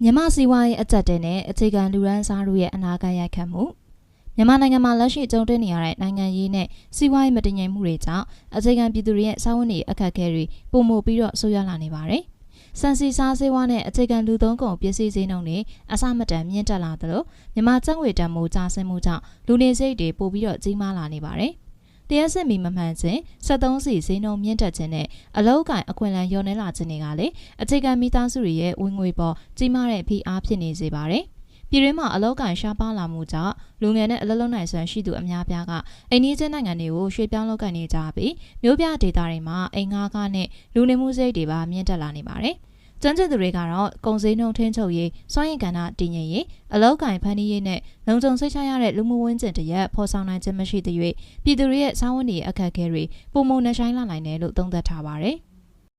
မြန်မာစီးပွားရေးအကျပ်တဲနဲ့အခြေခံလူရန်စားတို့ရဲ့အနာဂတ်ရိုက်ခတ်မှုမြန်မာနိုင်ငံမှာလက်ရှိကြုံတွေ့နေရတဲ့နိုင်ငံရေးနဲ့စီးပွားရေးမတည်ငြိမ်မှုတွေကြောင့်အခြေခံပြည်သူတွေရဲ့စားဝတ်နေရေးအခက်အခဲတွေပိုမိုပြီးတော့ဆိုးရွားလာနေပါတယ်။စံစီစားဆေးဝါးနဲ့အခြေခံလူသုံးကုန်ပစ္စည်းဈေးနှုန်းတွေအဆမတန်မြင့်တက်လာသလိုမြန်မာကျပ်ငွေတန်ဖိုးကျဆင်းမှုကြောင့်လူနေစိတ်တွေပိုပြီးတော့ကြီးမားလာနေပါတယ်။တရားစစ်မီမမှန်ခြင်း73စီဈေးနှုန်းမြင့်တက်ခြင်းနဲ့အလောက်ကိုင်အခွင့်အလမ်းလျော့နေလာခြင်းတွေကလေအခြေခံမိသားစုတွေရဲ့ဝင်ငွေပေါ်ကြီးမားတဲ့ဖိအားဖြစ်နေစေပါတယ်။ပြည်တွင်းမှာအလောက်ကိုင်ရှားပါလာမှုကြောင့်လူငယ်နဲ့အလုပ်လုပ်နိုင်စွမ်းရှိသူအများပြားကအိမ်နီးချင်းနိုင်ငံတွေကိုရွှေ့ပြောင်းလုပ်ကိုင်နေကြပြီးမြို့ပြဒေသတွေမှာအိမ်ငှားကားနဲ့လူနေမှုစိတ်တွေပါမြင့်တက်လာနေပါတယ်။ကျန်းကျင်သူတွေကတော့ကုန်စည်နှုန်းထင်းချုပ်ရေးစွမ်းရည်ကဏ္ဍတည်ငြိမ်ရေးအလောက်ကိုင်ဖန်တီးရေးနဲ့လုံခြုံစိတ်ချရတဲ့လူမှုဝန်းကျင်တရက်ဖော်ဆောင်နိုင်ခြင်းမရှိသေး၍ပြည်သူတွေရဲ့စားဝတ်နေရေးအခက်အခဲတွေပုံမနှဆိုင်လာနိုင်တယ်လို့သုံးသပ်ထားပါတယ်။